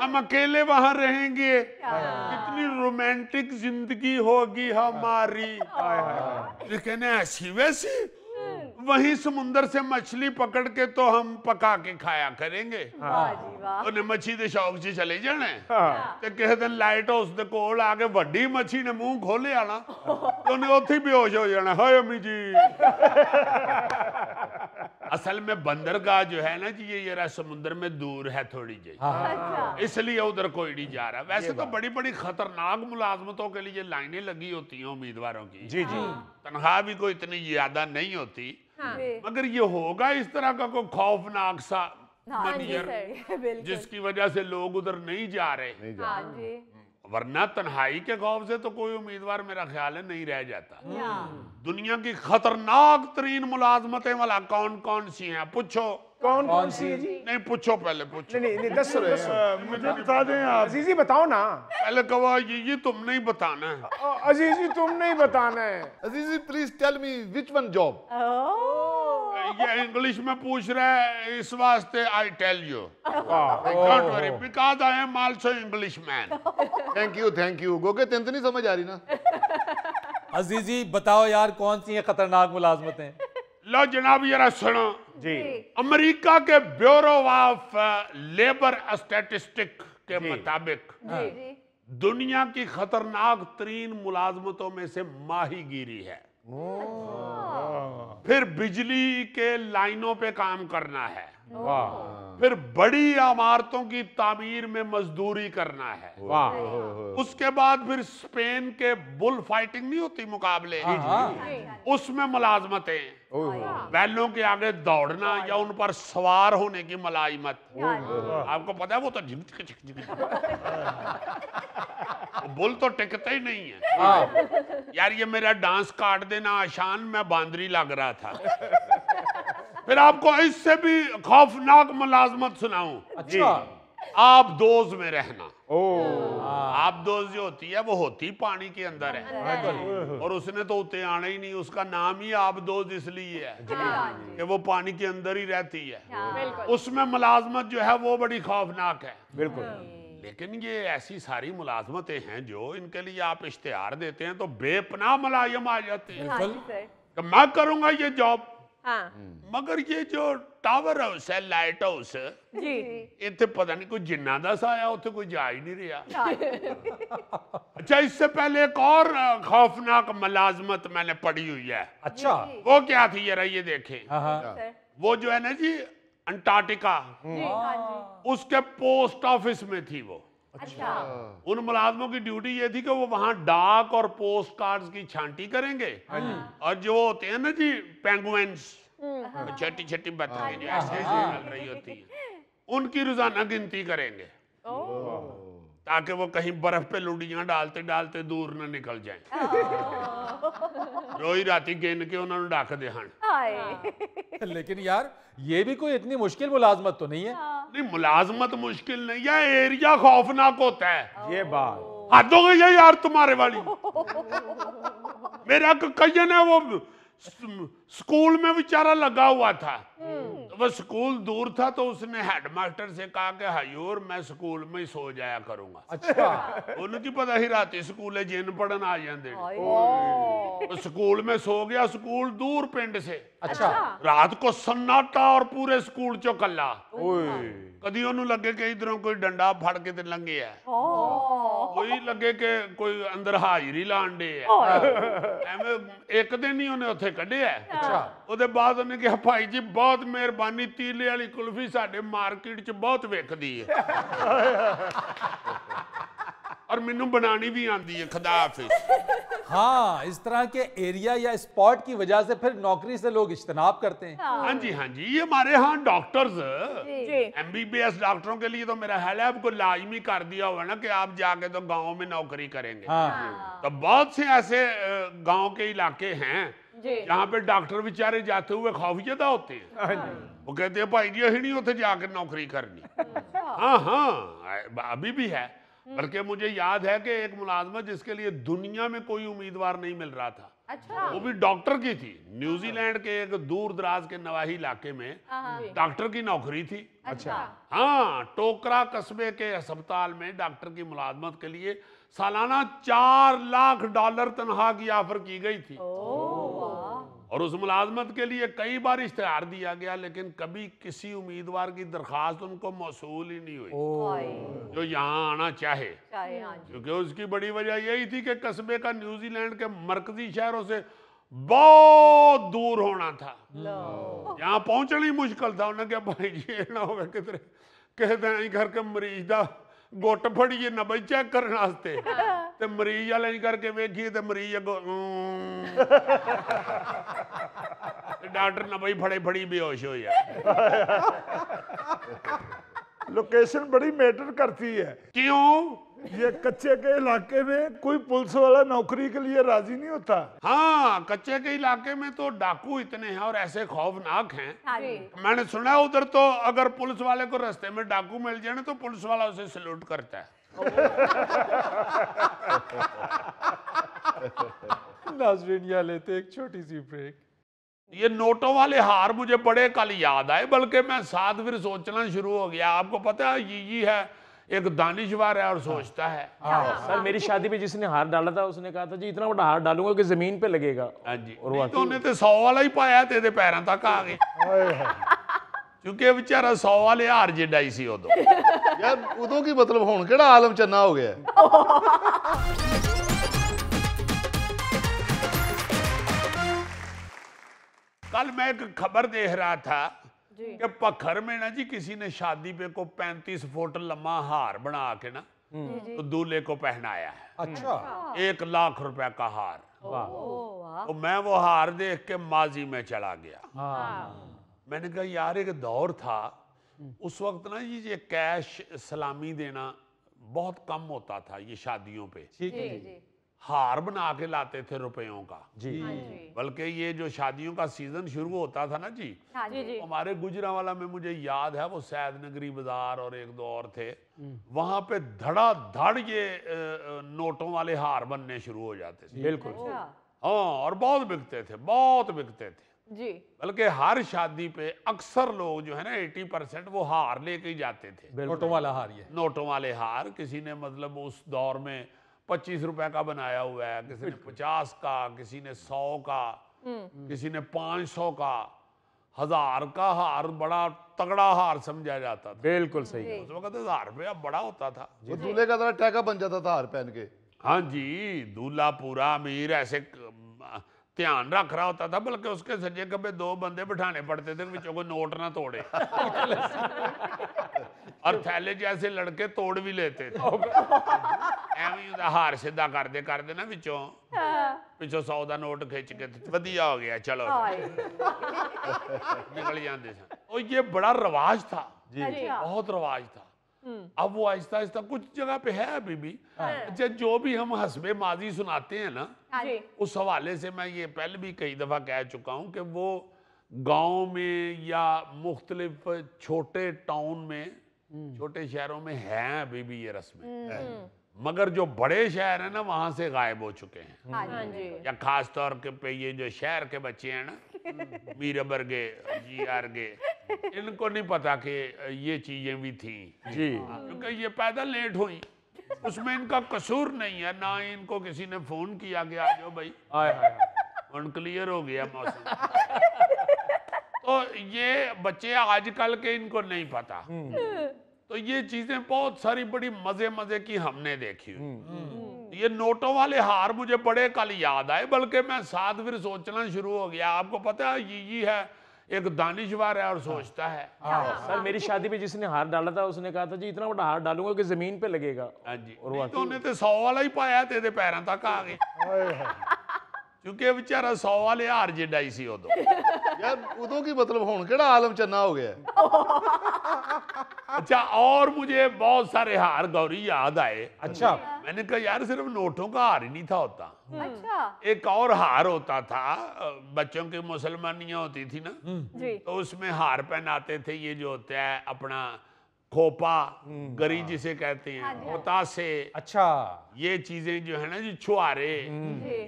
हम अकेले वहां रहेंगे, कितनी रोमांटिक जिंदगी होगी हमारी। लेकिन ऐसी वैसी वहीं समुंदर से मछली पकड़ के तो हम पका के खाया करेंगे। उन्हें मच्छी दे शौक से चले जाने ते किसी दिन लाइट हाउस दे कोल आके वड्डी मच्छी ने मुंह खोले आना तो उन्हें उत्थे बेहोश हो जाना। हाय अम्मी जी। असल में बंदरगाह जो है ना जी ये जरा समुद्र में दूर है थोड़ी जी, इसलिए उधर कोई नहीं जा रहा। वैसे तो बड़ी बड़ी खतरनाक मुलाजमतों के लिए लाइनें लगी होती हैं उम्मीदवारों की। जी जी, तनख्वाह भी कोई इतनी ज्यादा नहीं होती। मगर ये होगा इस तरह का कोई खौफनाक सा मंजर जिसकी वजह से लोग उधर नहीं जा रहे। वरना तन्हाई के खौफ से तो कोई उम्मीदवार मेरा ख्याल है नहीं रह जाता। दुनिया की खतरनाक तरीन मुलाजमतें वाला कौन कौन सी हैं पूछो। कौन सी है जी? नहीं पूछो, पहले पूछो। नहीं दस मुझे बता दें आप। अजीजी बताओ ना। पहले कहो ये तुम नहीं बताना है। अजीजी तुम नहीं बताना है। Azizi please tell me which one job. ये इंग्लिश में पूछ रहा है इस वास्ते I tell you. Don't worry because I am also English man. Thank you गोगे तेन तो नहीं समझ आ रही ना। अजीजी बताओ यार कौन सी है खतरनाक मुलाजमतें? लो जनाब जरा सुनो जी। अमेरिका के ब्यूरो ऑफ लेबर स्टैटिस्टिक के मुताबिक दुनिया की खतरनाक तरीन मुलाजमतों में से माहीगीरी है। फिर बिजली के लाइनों पे काम करना है, फिर बड़ी इमारतों की तामीर में मजदूरी करना है। उसके बाद फिर स्पेन के बुल फाइटिंग नहीं होती मुकाबले, उसमें मुलाजमतें, बैलों के आगे दौड़ना या उन पर सवार होने की मुलाजिमत। आपको पता है वो तो बुल तो टिकते ही नहीं है। यार ये मेरा डांस काट देना आसान, मैं बांदरी लग रहा था। फिर आपको इससे भी खौफनाक मुलाजमत सुनाऊं। अच्छा। आबदोज में रहना। आबदोज जो होती है वो होती पानी के अंदर है, और उसने तो उतने आना ही नहीं, उसका नाम ही आबदोज इसलिए है कि वो पानी के अंदर ही रहती है। उसमें मुलाजमत जो है वो बड़ी खौफनाक है। बिल्कुल। लेकिन ये ऐसी सारी मुलाजमतें हैं जो इनके लिए आप इश्तिहार देते हैं तो बेपनाह मुलाजिम आ जाते हैं कि मैं करूंगा ये जॉब। मगर ये जो टावर हाउस है, लाइट हाउस जी, इतने पता नहीं कोई जिन्ना दा साया, उथे कोई जा ही नहीं रहा। अच्छा, इससे पहले एक और खौफनाक मुलाजमत मैंने पढ़ी हुई है। अच्छा, वो क्या थी जरा ये देखें। हाँ, वो जो है ना जी अंटार्कटिका, उसके पोस्ट ऑफिस में थी वो। अच्छा, उन मुलाजमों की ड्यूटी ये थी कि वो वहां डाक और पोस्ट कार्ड्स की छांटी करेंगे, और जो होते हैं ना जी पेंगुइन्स, छोटी छोटी बतखें जो ऐसे ऐसे चल रही होती हैं, उनकी रोजाना गिनती करेंगे, ताकि वो कहीं बर्फ पे लुड़ियां डालते डालते दूर न निकल जाएं। रोई राती गिन के उन्होंने डाक दे हन। लेकिन यार ये भी कोई इतनी मुश्किल मुलाजमत तो नहीं है। नहीं, मुलाजमत मुश्किल नहीं है, एरिया खौफनाक होता है। ये बात हद हो गई है यार तुम्हारे वाली। मेरा कहीं है वो स्कूल में बेचारा लगा हुआ था, तो वो स्कूल दूर था, तो उसने हेडमास्टर से कहा कि हजूर मैं स्कूल में ही सो जाया करूंगा। अच्छा, उनकी पता ही राती स्कूल जिन पढ़न आ जाते, तो स्कूल में सो गया, स्कूल दूर पिंड से। अच्छा, रात को सन्नाटा और पूरे स्कूल चो कला। कदी ओनू लगे कि इधरों कोई डंडा फड़ के ते लंघे है, कोई लगे कि कोई अंदर हाजरी लाण डे है। एवें एक दिन ही उन्हें उत्थे कढ़िया। अच्छा, ਉਹਦੇ ਬਾਅਦ ਉਹਨੇ ਕਿਹਾ ਭਾਈ ਜੀ ਬਹੁਤ ਮਿਹਰਬਾਨੀ, ਤੀਲੇ ਵਾਲੀ ਕੁਲਫੀ ਸਾਡੇ ਮਾਰਕੀਟ 'ਚ ਬਹੁਤ ਵਿਕਦੀ ਹੈ और मैनू बनानी भी आती है। खुदा हाफिज। हाँ, इस तरह के एरिया या स्पॉट की वजह से फिर नौकरी से लोग इज्तनाब करते हैं। हाँ जी, हाँ जी, ये हमारे यहाँ डॉक्टर्स, MBBS डॉक्टरों के लिए तो मेरा ख्याल है आपको लाजमी कर दिया हुआ ना कि आप जाके तो गाँव में नौकरी करेंगे। हाँ। तो बहुत से ऐसे गाँव के इलाके हैं जहाँ पे डॉक्टर बेचारे जाते हुए खौफजदा होते हैं। वो कहते हैं भाई जी अही नहीं उसे जाके नौकरी करनी। हाँ हाँ, अभी भी है। बल्कि मुझे याद है कि एक मुलाजमत जिसके लिए दुनिया में कोई उम्मीदवार नहीं मिल रहा था, अच्छा, वो भी डॉक्टर की थी। न्यूजीलैंड के एक दूर दराज के नवाही इलाके में डॉक्टर की नौकरी थी। अच्छा, हाँ, टोकरा कस्बे के अस्पताल में डॉक्टर की मुलाजमत के लिए सालाना $4 लाख तनख्वाह की ऑफर की गई थी। और उस मुलाजमत के लिए कई बार इश्तिहार दिया गया, लेकिन कभी किसी उम्मीदवार की दरखास्त उनको मौसूल ही नहीं हुई जो यहाँ आना चाहे। क्योंकि उसकी बड़ी वजह यही थी कि कस्बे का न्यूजीलैंड के मरकजी शहरों से बहुत दूर होना था, यहाँ पहुंचना ही मुश्किल था। उन्हें क्या भाई जी ना होगा कितने कहते हैं घर के मरीज का गुट फड़िए ना भाई चेक करने वास्ते, ते मरीज वाले करके वेखिए ते मरीज अगो डॉक्टर ना भाई फड़े फड़ी बेहोश हो जाए। लोकेशन बड़ी मैटर करती है। क्यों? ये कच्चे के इलाके में कोई पुलिस वाला नौकरी के लिए राजी नहीं होता। हाँ, कच्चे के इलाके में तो डाकू इतने हैं और ऐसे खौफनाक हैं। मैंने सुना है उधर तो अगर पुलिस वाले को रास्ते में डाकू मिल जाए तो पुलिस वाला उसे सैल्यूट करता है। नाज़रीन, यहाँ लेते एक छोटी सी ब्रेक। ये नोटों वाले हार मुझे बड़े कल याद आए, बल्कि मैं साथ फिर सोचना शुरू हो गया। आपको पता है ये है एक दानिशवर है और सोचता है। सर मेरी शादी में जिसने हार डाला था उसने कहा था जी इतना बड़ा हार डालूंगा कि जमीन पे लगेगा। हाँ जी, और तो उन्हें तो 100 वाला ही पाया, तेरे पैरों तक आ गए। क्योंकि बेचारा 100 वाले हार जेडा ही सी उदों। यार उदों की मतलब हुण केड़ा आलम चन्ना हो गया। कल मैं एक खबर देख रहा था कि पखर में ना जी किसी ने शादी पे को 35 फुट लंबा हार बना के ना तो दूल्हे को पहनाया है। अच्छा, 1 लाख रुपए का हार। तो मैं वो हार देख के माजी में चला गया। मैंने कहा यार एक दौर था उस वक्त ना ये कैश सलामी देना बहुत कम होता था ये शादियों पे। ठीक है। हार बना के लाते थे रुपयों का जी। बल्कि ये जो शादियों का सीजन शुरू होता था ना जी, हमारे गुजरांवाला में मुझे याद है वो सैद नगरी बाजार और एक दो और थे, वहां पे धड़ाधड़ ये नोटों वाले हार बनने शुरू हो जाते थे। बिल्कुल। हाँ, और बहुत बिकते थे, बहुत बिकते थे जी। बल्कि हर शादी पे अक्सर लोग जो है ना 80% वो हार लेके ही जाते थे। नोटों वाला हार, ये नोटों वाले हार किसी ने मतलब उस दौर में 25 रुपए का बनाया हुआ है, किसी ने 50 का, किसी ने 100 का, किसी ने 500 का। 1000 का हार बड़ा तगड़ा हार समझा जाता था। बिल्कुल सही। उस वक्त 1000 रुपया बड़ा होता था। वो दूल्हे का तरह टैका बन जाता था हार पहन के। हाँ जी, दूल्हा पूरा अमीर ऐसे ध्यान रख रहा होता था, बल्कि उसके सज्जे खब्बे 2 बंदे बिठाने पड़ते थे, विचों को नोट ना तोड़े। और थैले जैसे लड़के तोड़ भी लेते थे। एवं हार सीधा कर दे ना विचों पिछों 100 का नोट खिंच के वधिया हो गया, चलो निकल जाते सन। और ये बड़ा रवाज था जी, बहुत रवाज था। अब वो आहिस्ता आहिस्ता कुछ जगह पे है अभी भी। अच्छा, जो भी हम हस्बे माजी सुनाते हैं ना, उस हवाले से मैं ये पहले भी कई दफा कह चुका हूं कि वो गांव में या मुख्तलिफ छोटे टाउन में, छोटे शहरों में हैं अभी भी ये रस्में, मगर जो बड़े शहर है ना वहां से गायब हो चुके हैं। या खास तौर पे ये जो शहर के बच्चे हैं ना, मीरबर्गे जीआरगे, इनको नहीं पता कि ये चीजें भी थी जी, क्योंकि ये पैदा लेट हुई, उसमें इनका कसूर नहीं है। ना इनको किसी ने फोन किया कि आ जाओ भाई, क्लियर हो गया मौसम। तो ये बच्चे आजकल के इनको नहीं पता। तो ये चीजें बहुत सारी बड़ी मजे मजे की हमने देखी हुई। ये नोटों वाले हार मुझे बड़े कल याद आए, बल्कि मैं साथ फिर सोचना शुरू हो गया। आपको पता है ये है एक दानिशवर है और सोचता है। सर मेरी शादी में जिसने हार डाला था उसने कहा था जी इतना बड़ा हार डालूंगा कि जमीन पे लगेगा। हाँ जी, और तो उन्हें तो 100 वाला ही पाया, तेरे पैरों तक आ गए, क्योंकि बेचारा 100 वाले हार जेडा ही सी उदो। यार उदो की मतलब हुण केड़ा आलम चन्ना हो गया। अच्छा, और मुझे बहुत सारे हार गौरी याद आए। अच्छा, मैंने कहा यार सिर्फ नोटों का हार ही नहीं था होता। अच्छा, एक और हार होता था, बच्चों की मुसलमानियां होती थी ना, तो उसमें हार पहनाते थे। ये जो होता है अपना खोपा, गरी जिसे कहते हैं, पोतासे, अच्छा, ये चीजें जो है ना जी, छुआरे,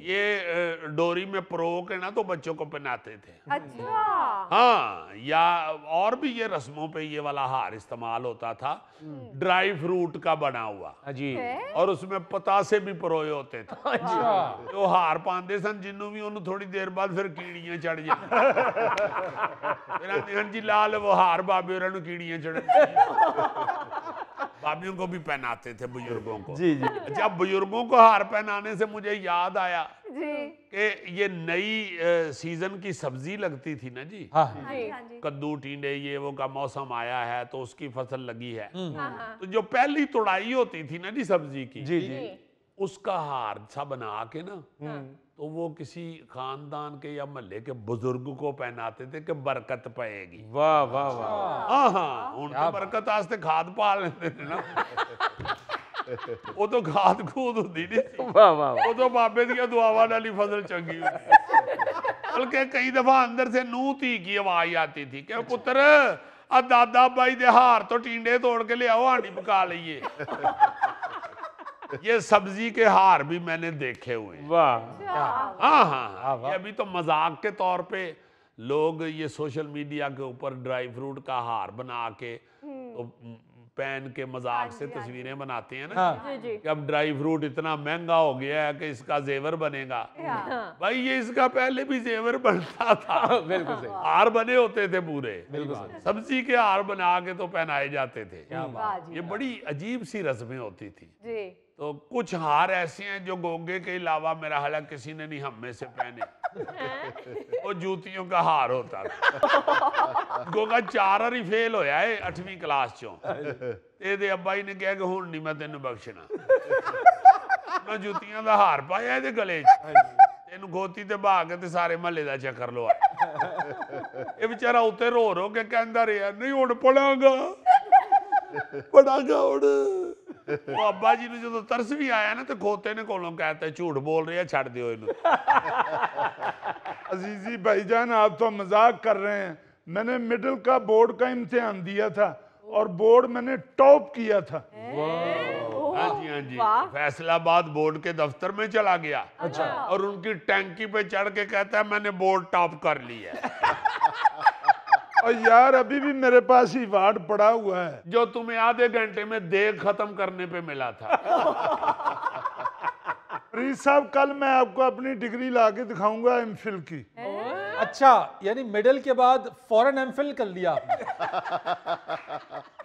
ये डोरी में परो के ना तो बच्चों को पहनाते थे। अच्छा, हाँ, या और भी ये रस्मों पे ये वाला हार इस्तेमाल होता था, ड्राई फ्रूट का बना हुआ जी, और उसमें पतासे भी परोए होते थे। अच्छा, जो हार पाते सन जिन्हों भी उन्होंने थोड़ी देर बाद फिर कीड़ियां चढ़ जाए। जी लाल वो हार बाबे और कीड़ियां चढ़, बाबियों को भी पहनाते थे बुजुर्गों को। जी जी। जब बुजुर्गों को हार पहनाने से मुझे याद आया कि ये नई सीजन की सब्जी लगती थी ना जी, कद्दू टींडे ये वो का मौसम आया है तो उसकी फसल लगी है, तो जो पहली तुड़ाई होती थी ना जी सब्जी की, जी जी, उसका हार सा बना के ना, तो वो किसी खानदान के या महल्ले के बुजुर्ग को पहनाते थे कि बरकत पाएगी। वाह वाह वाह। हाँ हाँ, उनको बरकत आस्ते खाद पा लेते थे ना। वो तो खाद खूद होती नहीं, वाह वाह, वो तो बाबे दी दुआवां नाल ही फसल चंगी होती। बल्कि कई दफा अंदर से नूह धी की आवाज आती थी कि पुत्र आ दादा बाई दे हार तो टींडे तोड़ के ले आओ, हांडी पका लीए। ये सब्जी के हार भी मैंने देखे हुए। वाह। हाँ हाँ, ये अभी तो मजाक के तौर पे लोग ये सोशल मीडिया के ऊपर ड्राई फ्रूट का हार बना के तो पहन के मजाक से तस्वीरें बनाते हैं ना कि अब ड्राई फ्रूट इतना महंगा हो गया है कि इसका जेवर बनेगा। भाई ये इसका पहले भी जेवर बनता था। बिल्कुल सही। हार बने होते थे पूरे, सब्जी के हार बना के तो पहनाए जाते थे। ये बड़ी अजीब सी रस्में होती थी। तो कुछ हार ऐसे हैं जो गोगे के अलावा मेरा ख्याल किसी ने नहीं हम में से पहने। वो जूतियों का हार होता था। गोगा 4 बार फेल होया है 8वीं क्लास चों। तेरे अब्बा जी ने कहा कि हुण नहीं मैं तेन बख्शना। मैं जूतियां दा हार पाया इहदे गले च, तेन गोती ते बहा के ते सारे महल्ले दा चक्कर लवाया। ये बेचारा उत्ते रो रो के कहंदा रहा नहीं हुण पढ़ांगा हुण। अब्बा जी ने जो तरस भी आया ना तो खोते ने कोलों कहते झूठ बोल रहे हैं, छड़ दियो इन्हें। अजीजी भाईजान आप तो मजाक कर रहे हैं, मैंने मिडिल का बोर्ड का इम्तिहान दिया था और बोर्ड मैंने टॉप किया था। हाँ जी हाँ जी, फैसलाबाद बोर्ड के दफ्तर में चला गया। अच्छा। और उनकी टैंकी पे चढ़ के कहता है मैंने बोर्ड टॉप कर लिया है। और यार अभी भी मेरे पास ही वार्ड पड़ा हुआ है जो तुम्हें आधे घंटे में देख खत्म करने पे मिला था। फरीद साहब कल मैं आपको अपनी डिग्री ला के दिखाऊंगा एमफिल की। अच्छा, यानी मिडिल के बाद फौरन एमफिल कर लिया आपने?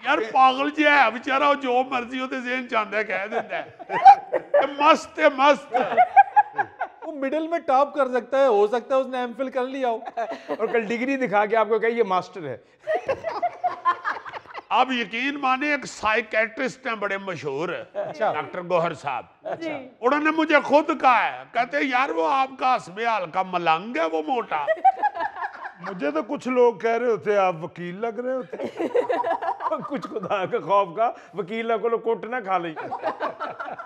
यार पागल जी है बेचारा, वो जो मर्जी होते जेहन चाहता है कह देता है। मस्त है मस्त। वो मिडिल में टॉप कर सकता है, हो सकता है उसने एमफिल कर लिया हो और कल डिग्री दिखा के आपको कहे ये मास्टर है। आप यकीन माने एक साइकेट्रिस्ट हैं बड़े मशहूर, अच्छा। डॉक्टर गौहर साहब, उन्होंने मुझे खुद कहा है, कहते यार वो आपका हस्बे का मलंग है वो मोटा। मुझे तो कुछ लोग कह रहे होते आप वकील लग रहे होते। कुछ खुदा का खौफ का वकील को कोट ना खा ली।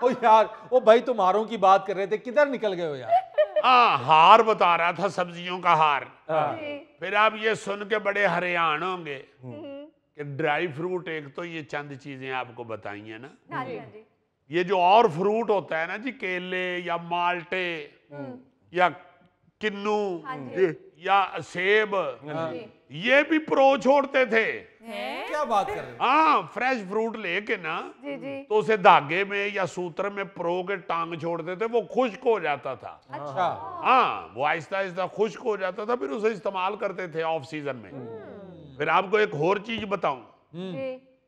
ओ यार, ओ भाई तुम्हारों की बात कर रहे थे, किधर निकल गए हो यार? हाँ, हार बता रहा था, सब्जियों का हार। फिर आप ये सुन के बड़े हैरान होंगे कि ड्राई फ्रूट, एक तो ये चंद चीजें आपको बताई है ना, ये जो और फ्रूट होता है ना जी, केले या माल्टे या किन्नू या सेब, ये भी प्रो छोड़ते थे। क्या बात कर रहे हो? हाँ, फ्रेश फ्रूट लेके ना तो उसे धागे में या सूत्र में प्रो के टांग छोड़ते थे, वो खुश्क हो जाता था। अच्छा। हाँ, वो आहिस्ता आहिस्ता खुश्क हो जाता था, फिर उसे इस्तेमाल करते थे ऑफ सीजन में। फिर आपको एक और चीज बताऊं,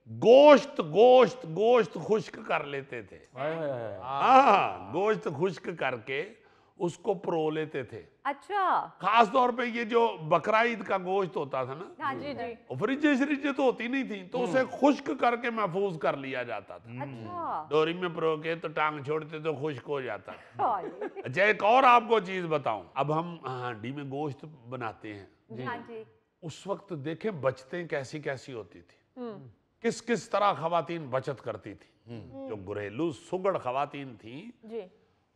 गोश्त गोश्त गोश्त खुश्क कर लेते थे। हाँ, गोश्त खुश्क करके उसको प्रो लेते थे। अच्छा। खास तौर पे ये जो बकरा ईद का गोश्त होता था ना, हाँ जी जी। वो फ्रिज तो होती नहीं थी, तो उसे खुश्क करके महफूज कर लिया जाता था। अच्छा। डोरी में प्रो के तो टांग छोड़ते तो खुश्क हो जाता था। अच्छा, एक और आपको चीज बताऊं, अब हम हांडी में गोश्त बनाते हैं, हाँ जी। उस वक्त देखें बचतें कैसी कैसी होती थी, किस किस तरह खवातीन बचत करती थी। जो घरेलू सुगड़ खवातीन थी,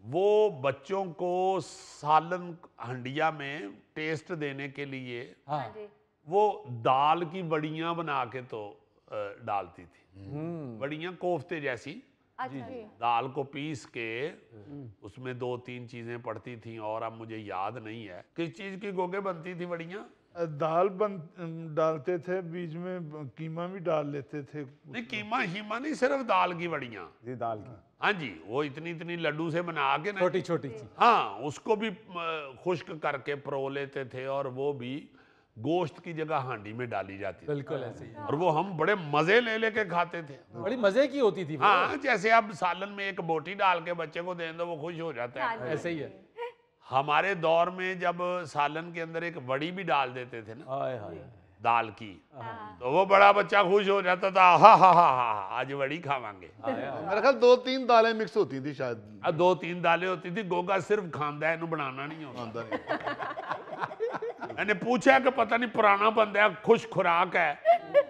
वो बच्चों को सालन हंडिया में टेस्ट देने के लिए वो दाल की बड़ियां बना के तो डालती थी। बड़ियां कोफ्ते जैसी, दाल को पीस के उसमें 2-3 चीजें पड़ती थी, और अब मुझे याद नहीं है किस चीज की गोगे बनती थी बड़ियां। दाल डालते थे, बीच में कीमा भी डाल लेते थे। नहीं, कीमा हीमा नहीं, सिर्फ दाल की बड़ियां। जी, दाल की। हाँ जी, वो इतनी इतनी लड्डू से बना के ना, छोटी छोटी सी। हाँ, उसको भी खुश्क करके प्रो लेते थे, और वो भी गोश्त की जगह हांडी में डाली जाती थी। बिल्कुल ऐसे ही। और वो हम बड़े मजे ले लेके खाते थे। बड़ी मजे की होती थी वो। हाँ, जैसे आप सालन में एक बोटी डाल के बच्चे को दे दो, वो खुश हो जाता है। ऐसे ही है। हमारे दौर में जब सालन के अंदर एक वड़ी भी डाल देते थे ना, दाल की, तो वो बड़ा बच्चा खुश हो जाता था, हा हा हा हा, आज वड़ी खावांगे। मेरे ख्याल 2-3 दालें मिक्स होती थी शायद। 2-3 दालें होती थी। गोगा सिर्फ खांदा है, इन्हें बनाना नहीं होता। मैंने पूछा कि पता नहीं पुराना बंदा है, खुश खुराक है,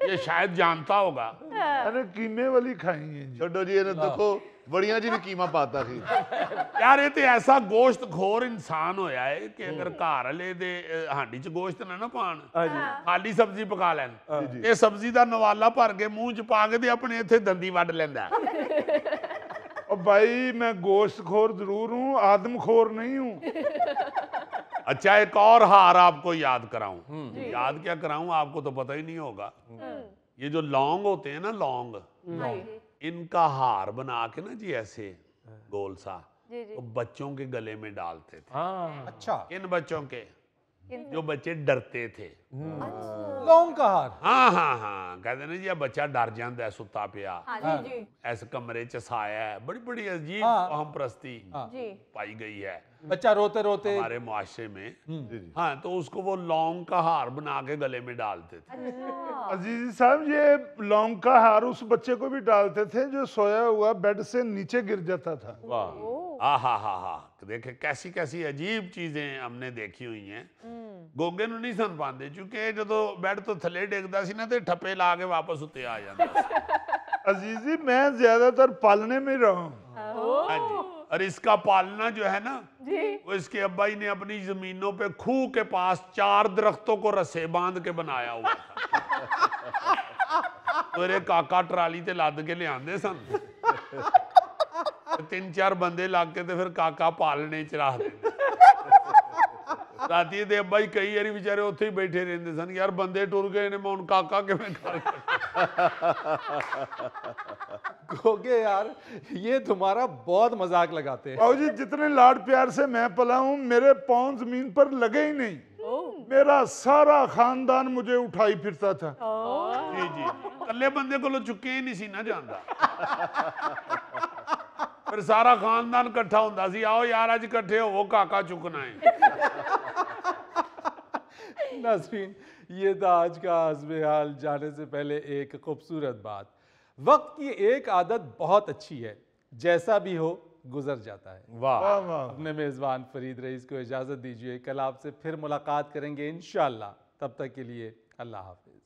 ये शायद जानता होगा। मैंने कीमे वाली खाई है। छोड़ो जी, देखो बड़ियां जी भी कीमा पाता थी। यार ये तो ऐसा गोश्त खोर इंसान होया है कि अगर घर वाले दे हांडी च गोश्त ना पान, खाली सब्जी पका लैन, ये सब्जी दा नवाला भर के मुंह च पा के ते अपने इत्थे दंदी वड लैंदा। और भाई मैं गोश्त खोर जरूर हूँ, आदम खोर नहीं हूँ। अच्छा, एक और हार आपको याद कराऊं। याद क्या कराऊं, आपको तो पता ही नहीं होगा। ये जो लौंग होते हैं ना, लौंग, इनका हार बना के ना जी ऐसे गोल सा, तो बच्चों के गले में डालते थे। अच्छा। इन बच्चों के जो बच्चे डरते थे। लौंग का हार। हाँ हाँ हाँ, कहते ना जी अब बच्चा डर जाता है सुता पिया, ऐसे कमरे च साया है, बड़ी बड़ी अजीब अहम प्रस्ती पाई गई है बच्चा रोते रोते हमारे मुआशरे में। हाँ, तो उसको वो लौंग का हार बना के गले में डालते थे। अजीज साहब, ये लौंग का हार उस बच्चे को भी डालते थे जो सोया हुआ बेड से नीचे गिर जाता था। वाह, हा हा हा, देखे कैसी कैसी अजीब चीजें हमने देखी हुई हैं। गोगे ਨੂੰ नहीं सुन पाते, क्योंकि जो बैड तो थले डिगदा सी ना, ते ठप्पे ला के वापस उत्ते आ जाता। अजीजी, मैं ज्यादातर पालने में रहा हूँ। हाँ जी, और इसका पालना जो है ना, वो इसके अब्बा जी ने अपनी जमीनों पे खूह के पास 4 दरख्तों को रस्से बांध के बनाया हुआ था। मेरे काका ट्राली ते लद के ले आंदे सन, 3-4 बंदे लग के ते फिर काका पालने च रख देंदे। राती दे अब्बा जी कई बारी बेचारे उत्थे ही बैठे रहंदे सन, यार बंदे टुर गए ने, मैं हुण काका किवें कर। गोगे यार, ये तुम्हारा बहुत मजाक लगाते हैं। बाबू जी, जितने लाड प्यार से मैं पला हूँ, मेरे पाँव जमीन पर लगे ही नहीं। मेरा सारा खानदान मुझे उठाई फिरता था। जी जी, कल्ले बंदे को चुके ही नहीं सी ना जाता। फिर सारा खानदान इकट्ठा होता सी, आओ यार अज इकट्ठे हो काका चुकना है। नाज़रीन, ये था आज का हस्बे हाल। जाने से पहले एक खूबसूरत बात, वक्त की एक आदत बहुत अच्छी है, जैसा भी हो गुजर जाता है। वाह। अपने मेजबान फरीद रईस को इजाजत दीजिए, कल आपसे फिर मुलाकात करेंगे इंशाअल्लाह। तब तक के लिए अल्लाह हाफिज।